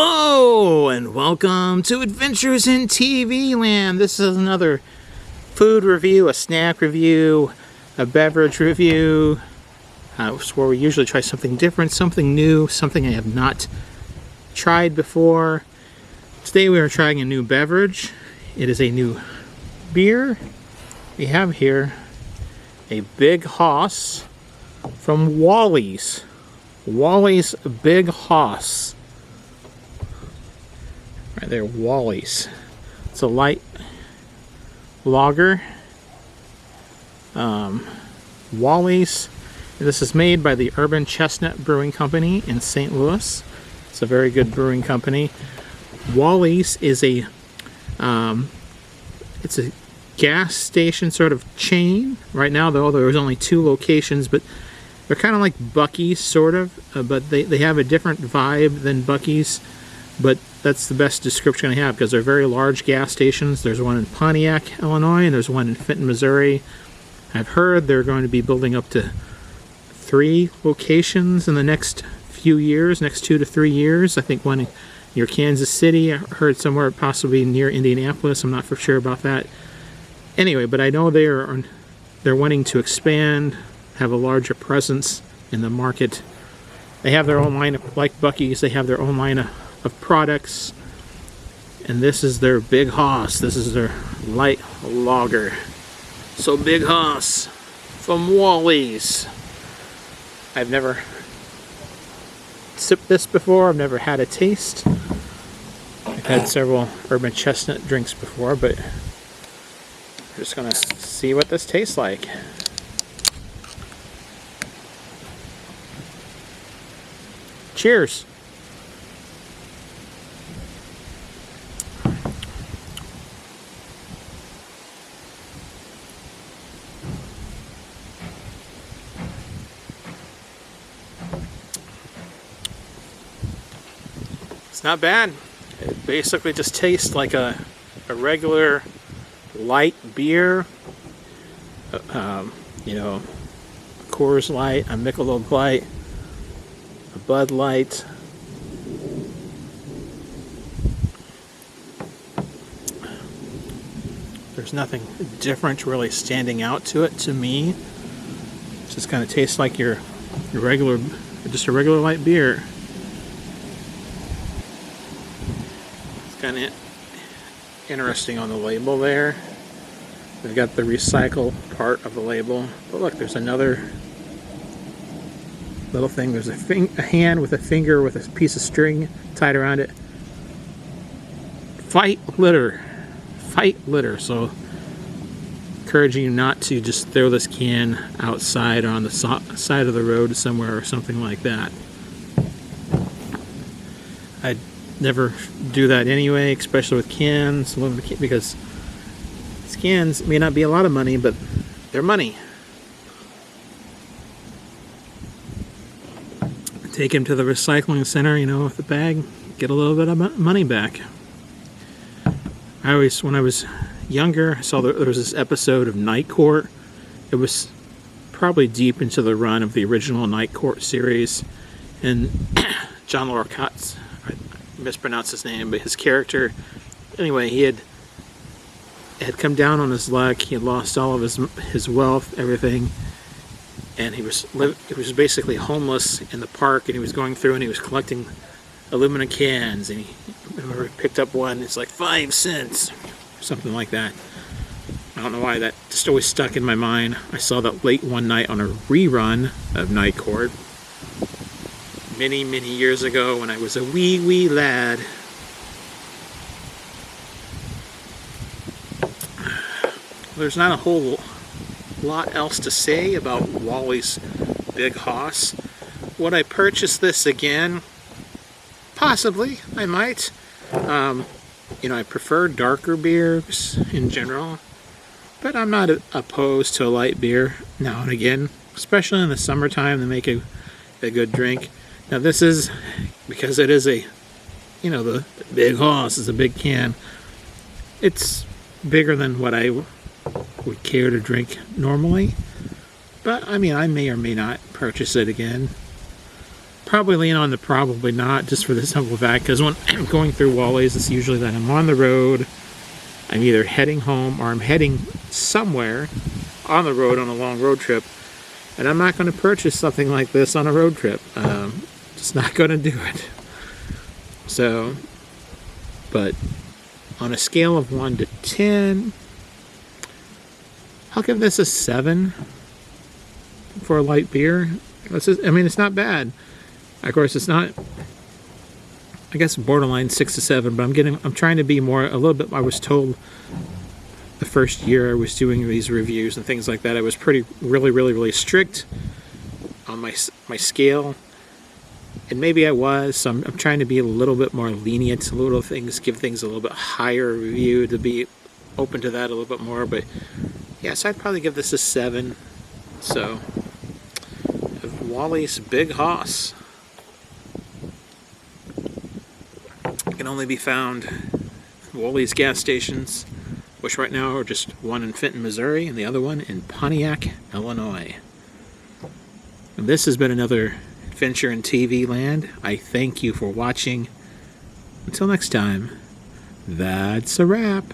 Hello and welcome to Adventures in TV Land. This is another food review, a snack review, a beverage review. It's where we usually try something different, something new, something I have not tried before. Today we are trying a new beverage. It is a new beer. We have here a Big Hoss from Wallys. Wally's Big Hoss. Right there, Wallys. It's a light lager. Wallys. This is made by the Urban Chestnut Brewing Company in St. Louis. It's a very good brewing company. Wallys is it's a gas station sort of chain. Right now, though, there's only 2 locations, but they're kind of like Buc-ee's, sort of. But they have a different vibe than Buc-ee's. But that's the best description I have, because they're very large gas stations. There's one in Pontiac, Illinois, and there's one in Fenton, Missouri. I've heard they're going to be building up to 3 locations in the next few years, next 2 to 3 years. I think one near Kansas City. I heard somewhere possibly near Indianapolis. I'm not for sure about that. Anyway, but I know they're wanting to expand, have a larger presence in the market. They have their own line of, like Buc-ee's, they have their own line of products, and this is their Big Hoss. This is their light lager. So Big Hoss from Wallys. I've never sipped this before. I've never had a taste. I've had several Urban Chestnut drinks before, but we're just gonna see what this tastes like. Cheers. It's not bad. It basically just tastes like a regular light beer. You know, a Coors Light, a Michelob Light, a Bud Light. There's nothing different really standing out to it to me. It just kind of tastes like your regular, just a regular light beer. Kind of interesting on the label there. They've got the recycle part of the label, but look, there's another little thing. There's a hand with a finger with a piece of string tied around it. Fight litter. So encouraging you not to just throw this can outside or on the side of the road somewhere or something like that. I'd never do that anyway, especially with cans, because these cans may not be a lot of money, but they're money. Take them to the recycling center, you know, with the bag, get a little bit of money back. When I was younger, I saw there was this episode of Night Court. It was probably deep into the run of the original Night Court series, and John Larroquette, mispronounced his name, but his character, anyway, he had come down on his luck. He had lost all of his wealth, everything, and he was basically homeless in the park. And he was going through and he was collecting aluminum cans, and he picked up one. It's like 5 cents, something like that. I don't know why that just always stuck in my mind. I saw that late one night on a rerun of Night Court. Many years ago when I was a wee lad. There's not a whole lot else to say about Wally's Big Hoss. Would I purchase this again? Possibly, I might. You know, I prefer darker beers in general, but I'm not opposed to a light beer now and again, especially in the summertime to make a good drink. Now this is, because it is a, you know, the Big Hoss is a big can. It's bigger than what I would care to drink normally. But, I mean, I may or may not purchase it again. probably lean on the probably not, just for the simple fact, because when I'm going through Wallys, it's usually that I'm on the road, I'm either heading home or I'm heading somewhere on the road on a long road trip, and I'm not going to purchase something like this on a road trip. Just not going to do it. So, but on a scale of 1 to 10, I'll give this a 7 for a light beer. I mean, it's not bad. Of course, it's not, I guess, borderline 6 to 7, but I'm trying to be more, a little bit, I was told the first year I was doing these reviews and things like that, I was really strict on my scale. And maybe I was, so I'm trying to be a little bit more lenient, give things a little bit higher review, to be open to that a little bit more. But yes, I'd probably give this a 7. So, Wally's Big Hoss can only be found at Wally's gas stations, which right now are just one in Fenton, Missouri, and the other one in Pontiac, Illinois. And this has been another adventure in TV land. I thank you for watching. Until next time, that's a wrap.